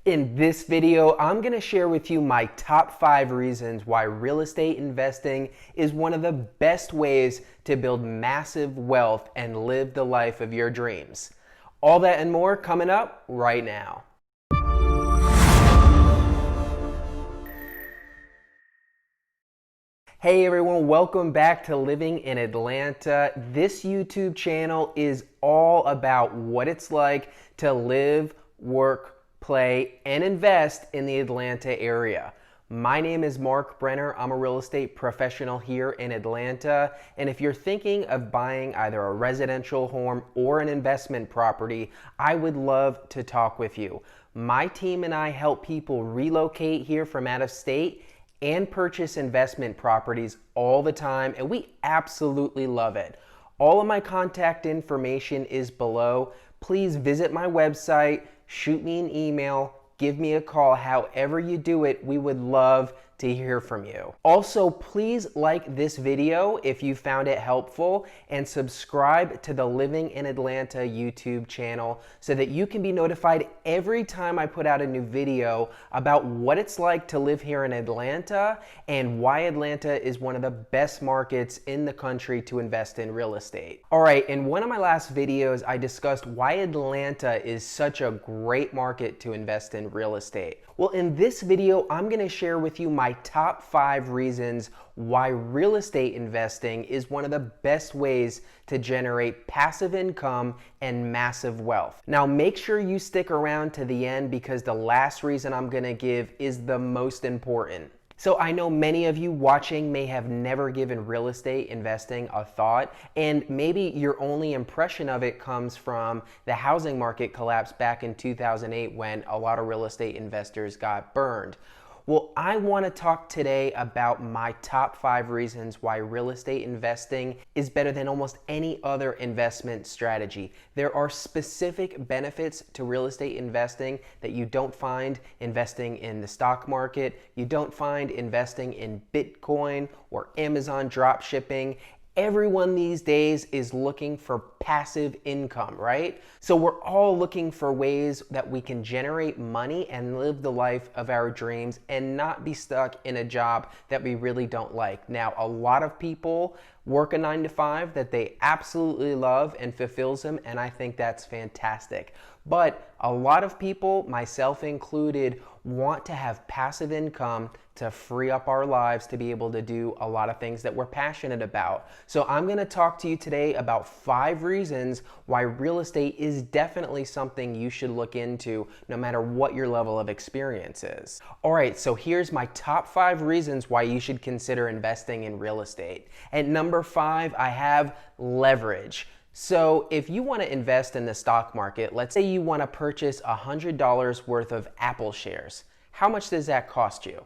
In this video, I'm going to share with you my top 5 reasons why real estate investing is one of the best ways to build massive wealth and live the life of your dreams. All that and more coming up right now. Hey everyone, welcome back to Living in Atlanta. This YouTube channel is all about what it's like to live, work, play, and invest in the Atlanta area. My name is Mark Brenner. I'm a real estate professional here in Atlanta. And if you're thinking of buying either a residential home or an investment property, I would love to talk with you. My team and I help people relocate here from out of state and purchase investment properties all the time, and we absolutely love it. All of my contact information is below. Please visit my website, shoot me an email, give me a call. However you do it, we would love to hear from you. Also, please like this video if you found it helpful and subscribe to the Living in Atlanta YouTube channel so that you can be notified every time I put out a new video about what it's like to live here in Atlanta and why Atlanta is one of the best markets in the country to invest in real estate. All right, in one of my last videos, I discussed why Atlanta is such a great market to invest in real estate. Well, in this video, I'm going to share with you my top 5 reasons why real estate investing is one of the best ways to generate passive income and massive wealth. Now, make sure you stick around to the end because the last reason I'm going to give is the most important. So I know many of you watching may have never given real estate investing a thought, and maybe your only impression of it comes from the housing market collapse back in 2008 when a lot of real estate investors got burned. Well, I want to talk today about my top 5 reasons why real estate investing is better than almost any other investment strategy. There are specific benefits to real estate investing that you don't find investing in the stock market, you don't find investing in Bitcoin or Amazon drop shipping. Everyone these days is looking for passive income, right? So we're all looking for ways that we can generate money and live the life of our dreams and not be stuck in a job that we really don't like. Now, a lot of people work a 9-to-5 that they absolutely love and fulfills them, and I think that's fantastic. But a lot of people, myself included, want to have passive income to free up our lives to be able to do a lot of things that we're passionate about. So I'm going to talk to you today about 5 reasons why real estate is definitely something you should look into no matter what your level of experience is. All right, so here's my top 5 reasons why you should consider investing in real estate. At number 5, I have leverage. So if you want to invest in the stock market, let's say you want to purchase $100 worth of Apple shares. How much does that cost you?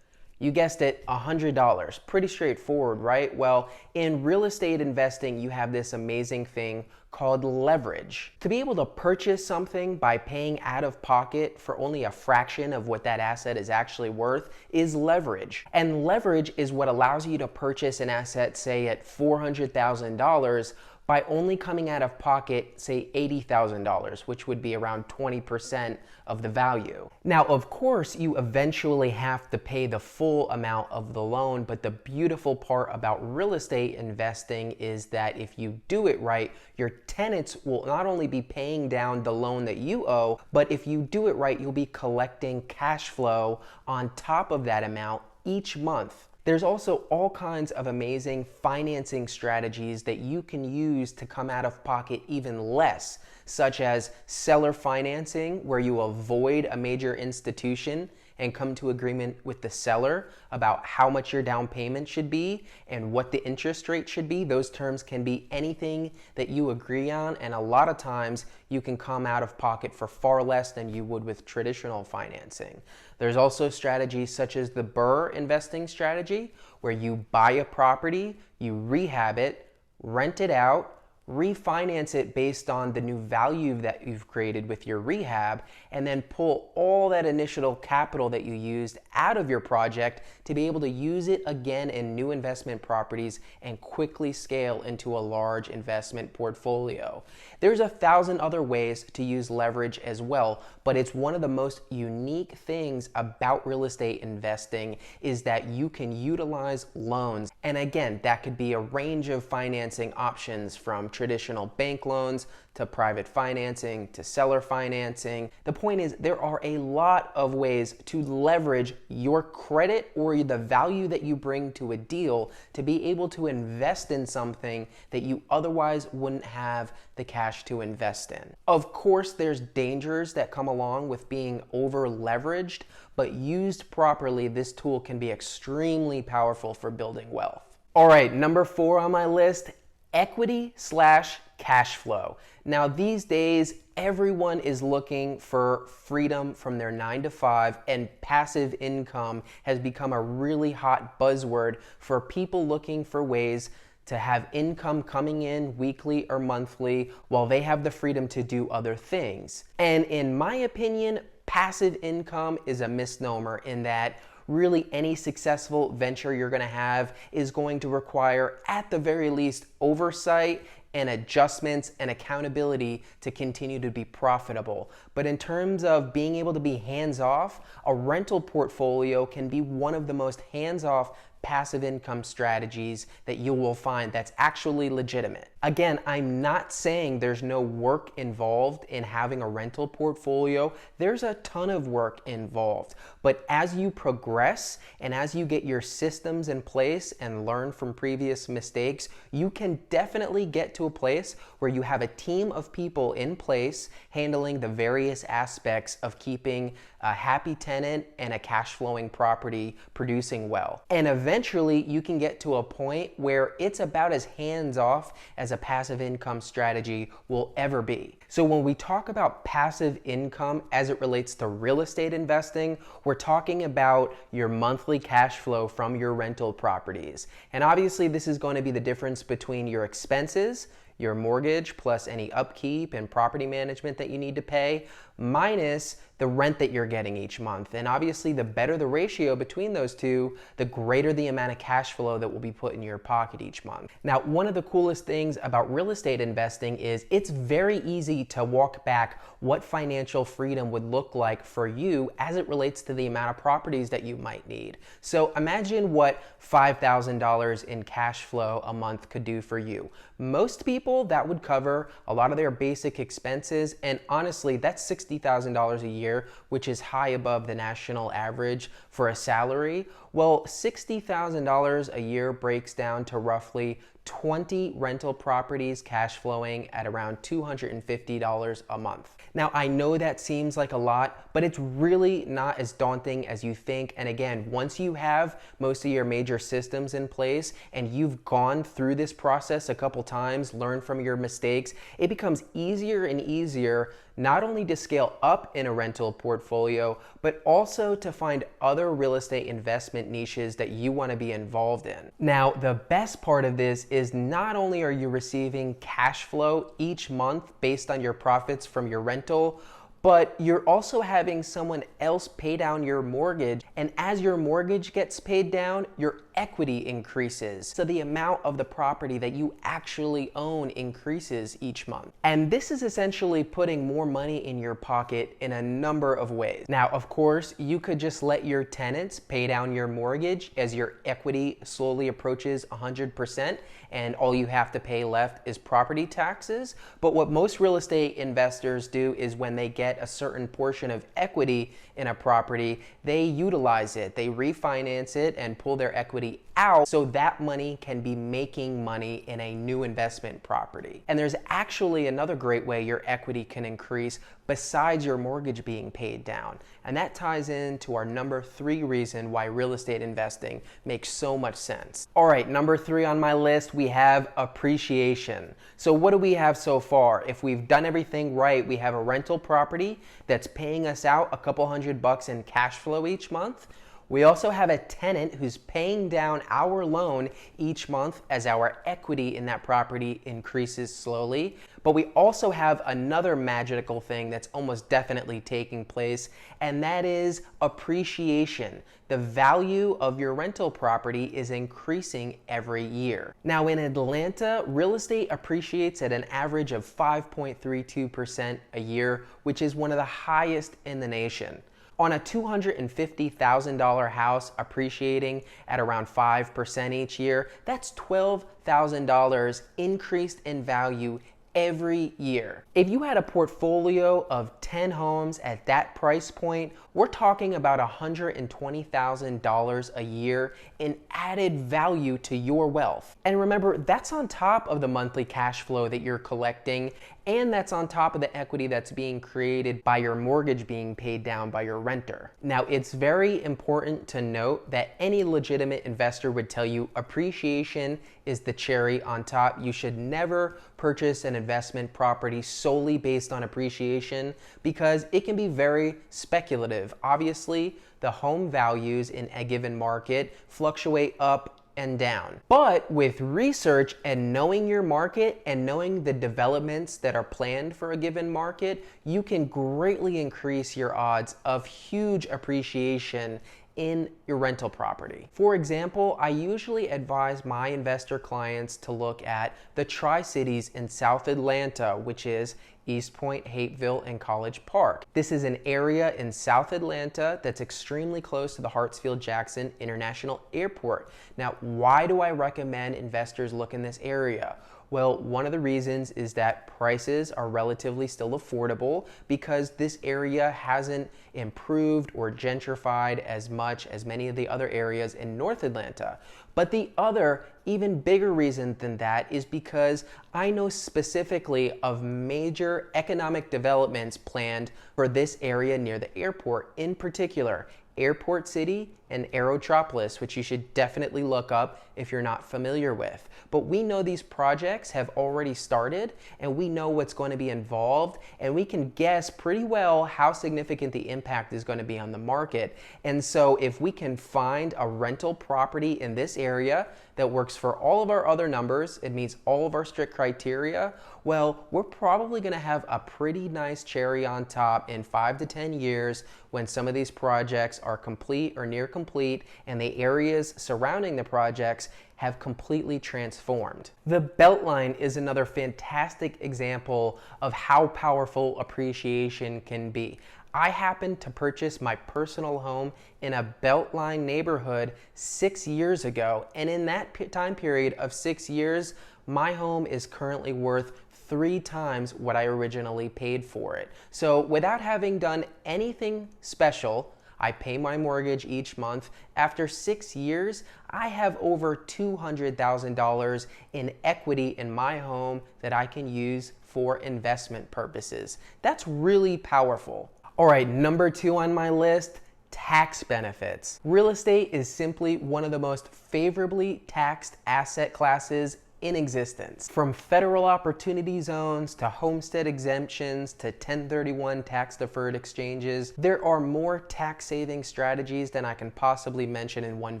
You guessed it, $100. Pretty straightforward, right? Well, in real estate investing, you have this amazing thing called leverage. To be able to purchase something by paying out of pocket for only a fraction of what that asset is actually worth is leverage. And leverage is what allows you to purchase an asset, say at $400,000, by only coming out of pocket, say $80,000, which would be around 20% of the value. Now, of course, you eventually have to pay the full amount of the loan, but the beautiful part about real estate investing is that if you do it right, your tenants will not only be paying down the loan that you owe, but if you do it right, you'll be collecting cash flow on top of that amount each month. There's also all kinds of amazing financing strategies that you can use to come out of pocket even less, such as seller financing, where you avoid a major institution and come to agreement with the seller about how much your down payment should be and what the interest rate should be. Those terms can be anything that you agree on, and a lot of times you can come out of pocket for far less than you would with traditional financing. There's also strategies such as the BRRRR investing strategy, where you buy a property, you rehab it, rent it out, refinance it based on the new value that you've created with your rehab, and then pull all that initial capital that you used out of your project to be able to use it again in new investment properties and quickly scale into a large investment portfolio. There's 1,000 other ways to use leverage as well, but it's one of the most unique things about real estate investing is that you can utilize loans. And again, that could be a range of financing options from traditional bank loans to private financing to seller financing. The point is there are a lot of ways to leverage your credit or the value that you bring to a deal to be able to invest in something that you otherwise wouldn't have the cash to invest in. Of course, there's dangers that come along with being over leveraged, but used properly, this tool can be extremely powerful for building wealth. All right, number 4 on my list, equity/cash flow. Now, these days, everyone is looking for freedom from their 9 to 5, and passive income has become a really hot buzzword for people looking for ways to have income coming in weekly or monthly while they have the freedom to do other things. And in my opinion, passive income is a misnomer in that really any successful venture you're going to have is going to require, at the very least, oversight and adjustments and accountability to continue to be profitable. But in terms of being able to be hands-off, a rental portfolio can be one of the most hands-off passive income strategies that you will find that's actually legitimate. Again, I'm not saying there's no work involved in having a rental portfolio. There's a ton of work involved. But as you progress and as you get your systems in place and learn from previous mistakes, you can definitely get to a place where you have a team of people in place handling the various aspects of keeping a happy tenant and a cash flowing property producing well. And eventually you can get to a point where it's about as hands-off as a passive income strategy will ever be. So when we talk about passive income as it relates to real estate investing, we're talking about your monthly cash flow from your rental properties. And obviously this is going to be the difference between your expenses, your mortgage plus any upkeep and property management that you need to pay, minus the rent that you're getting each month. And obviously the better the ratio between those two, the greater the amount of cash flow that will be put in your pocket each month. Now, one of the coolest things about real estate investing is it's very easy to walk back what financial freedom would look like for you as it relates to the amount of properties that you might need. So imagine what $5,000 in cash flow a month could do for you. Most people, that would cover a lot of their basic expenses, and honestly, that's $60,000 a year, which is high above the national average for a salary. Well, $60,000 a year breaks down to roughly 20 rental properties cash flowing at around $250 a month. Now, I know that seems like a lot, but it's really not as daunting as you think. And again, once you have most of your major systems in place and you've gone through this process a couple times, learned from your mistakes, it becomes easier and easier not only to scale up in a rental portfolio, but also to find other real estate investment niches that you want to be involved in. Now, the best part of this is not only are you receiving cash flow each month based on your profits from your rental, but you're also having someone else pay down your mortgage. And as your mortgage gets paid down, your equity increases. So the amount of the property that you actually own increases each month. And this is essentially putting more money in your pocket in a number of ways. Now, of course, you could just let your tenants pay down your mortgage as your equity slowly approaches 100%, and all you have to pay left is property taxes. But what most real estate investors do is when they get a certain portion of equity in a property, they utilize it, they refinance it and pull their equity out so that money can be making money in a new investment property. And there's actually another great way your equity can increase besides your mortgage being paid down. And that ties into our number 3 reason why real estate investing makes so much sense. All right, number 3 on my list, we have appreciation. So what do we have so far? If we've done everything right, we have a rental property that's paying us out a couple $100 in cash flow each month. We also have a tenant who's paying down our loan each month as our equity in that property increases slowly. But we also have another magical thing that's almost definitely taking place, and that is appreciation. The value of your rental property is increasing every year. Now in Atlanta, real estate appreciates at an average of 5.32% a year, which is one of the highest in the nation. On a $250,000 house appreciating at around 5% each year, that's $12,000 increased in value every year. If you had a portfolio of 10 homes at that price point, we're talking about $120,000 a year in added value to your wealth. And remember, that's on top of the monthly cash flow that you're collecting, and that's on top of the equity that's being created by your mortgage being paid down by your renter. Now, it's very important to note that any legitimate investor would tell you appreciation is the cherry on top. You should never purchase an investment property solely based on appreciation because it can be very speculative. Obviously, the home values in a given market fluctuate up and down. But with research and knowing your market and knowing the developments that are planned for a given market, you can greatly increase your odds of huge appreciation in your rental property. For example, I usually advise my investor clients to look at the Tri-Cities in South Atlanta, which is East Point, Hapeville, and College Park. This is an area in South Atlanta that's extremely close to the Hartsfield-Jackson International Airport. Now, why do I recommend investors look in this area? Well, one of the reasons is that prices are relatively still affordable because this area hasn't improved or gentrified as much as many of the other areas in North Atlanta. But the other, even bigger reason than that is because I know specifically of major economic developments planned for this area near the airport, in particular, Airport City and Aerotropolis, which you should definitely look up if you're not familiar with. But we know these projects have already started and we know what's going to be involved and we can guess pretty well how significant the impact is going to be on the market. And so if we can find a rental property in this area that works for all of our other numbers, it meets all of our strict criteria, well, we're probably going to have a pretty nice cherry on top in 5 to 10 years when some of these projects are complete or near complete and the areas surrounding the projects have completely transformed. The Beltline is another fantastic example of how powerful appreciation can be. I happened to purchase my personal home in a Beltline neighborhood 6 years ago, and in that time period of 6 years, my home is currently worth 3 times what I originally paid for it. So without having done anything special, I pay my mortgage each month. After 6 years, I have over $200,000 in equity in my home that I can use for investment purposes. That's really powerful. All right, number 2 on my list, tax benefits. Real estate is simply one of the most favorably taxed asset classes in existence. From federal opportunity zones to homestead exemptions to 1031 tax deferred exchanges, there are more tax saving strategies than I can possibly mention in one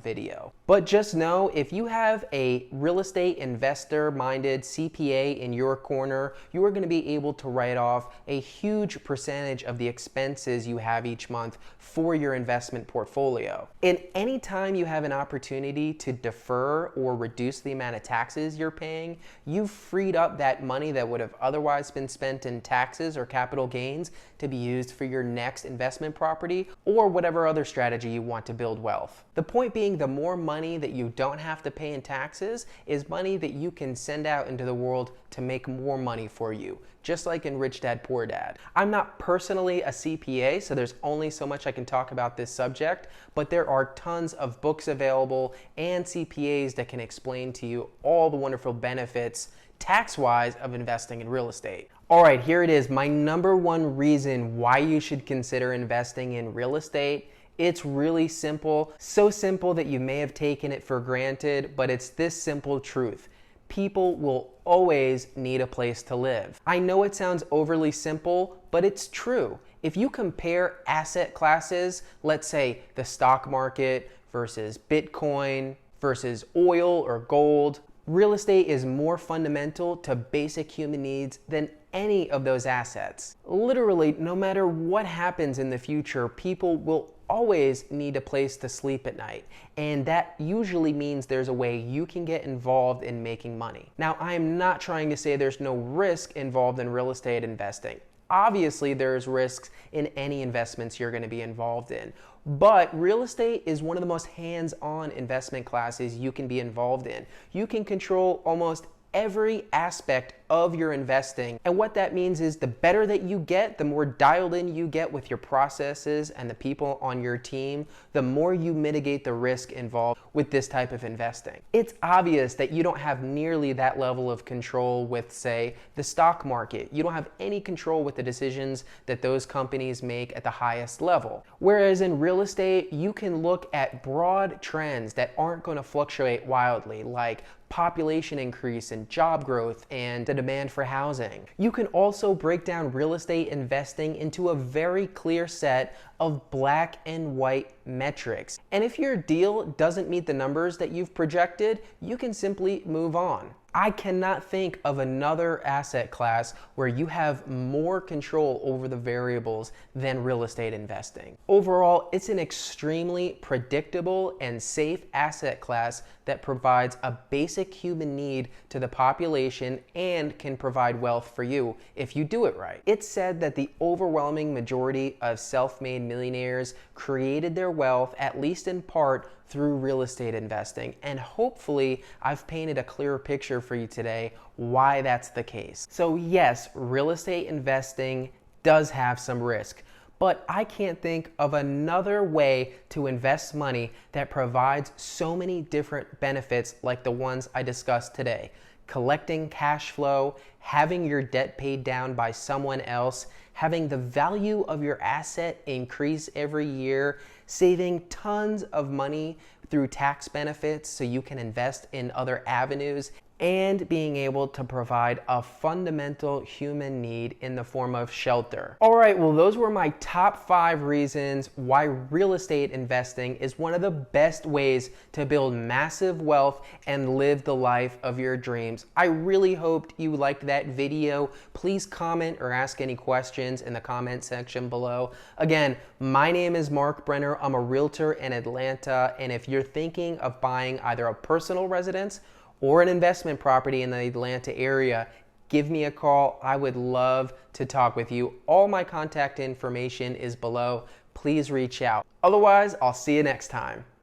video. But just know if you have a real estate investor minded CPA in your corner, you are going to be able to write off a huge percentage of the expenses you have each month for your investment portfolio. And anytime you have an opportunity to defer or reduce the amount of taxes you're paying, you've freed up that money that would have otherwise been spent in taxes or capital gains to be used for your next investment property or whatever other strategy you want to build wealth. The point being, the more money that you don't have to pay in taxes is money that you can send out into the world to make more money for you, just like in Rich Dad Poor Dad. I'm not personally a CPA, so there's only so much I can talk about this subject, but there are tons of books available and CPAs that can explain to you all the wonderful benefits tax-wise of investing in real estate. All right, here it is, my number 1 reason why you should consider investing in real estate. It's really simple, so simple that you may have taken it for granted, but it's this simple truth. People will always need a place to live. I know it sounds overly simple, but it's true. If you compare asset classes, let's say the stock market versus Bitcoin versus oil or gold, real estate is more fundamental to basic human needs than any of those assets. Literally, no matter what happens in the future, people will always need a place to sleep at night. And that usually means there's a way you can get involved in making money. Now, I am not trying to say there's no risk involved in real estate investing. Obviously, there's risks in any investments you're going to be involved in. But real estate is one of the most hands-on investment classes you can be involved in. You can control almost every aspect of your investing. And what that means is the better that you get, the more dialed in you get with your processes and the people on your team, the more you mitigate the risk involved with this type of investing. It's obvious that you don't have nearly that level of control with, say, the stock market. You don't have any control with the decisions that those companies make at the highest level. Whereas in real estate, you can look at broad trends that aren't going to fluctuate wildly, like population increase and job growth and the demand for housing. You can also break down real estate investing into a very clear set of black and white metrics. And if your deal doesn't meet the numbers that you've projected, you can simply move on. I cannot think of another asset class where you have more control over the variables than real estate investing. Overall, it's an extremely predictable and safe asset class that provides a basic human need to the population and can provide wealth for you if you do it right. It's said that the overwhelming majority of self-made millionaires created their wealth, at least in part, through real estate investing. And hopefully I've painted a clearer picture for you today why that's the case. So yes, real estate investing does have some risk, but I can't think of another way to invest money that provides so many different benefits like the ones I discussed today. Collecting cash flow, having your debt paid down by someone else, having the value of your asset increase every year, saving tons of money through tax benefits so you can invest in other avenues, and being able to provide a fundamental human need in the form of shelter. All right, well, those were my top 5 reasons why real estate investing is one of the best ways to build massive wealth and live the life of your dreams. I really hoped you liked that video. Please comment or ask any questions in the comment section below. Again, my name is Mark Brenner. I'm a realtor in Atlanta, and if you're thinking of buying either a personal residence or an investment property in the Atlanta area, give me a call. I would love to talk with you. All my contact information is below. Please reach out. Otherwise, I'll see you next time.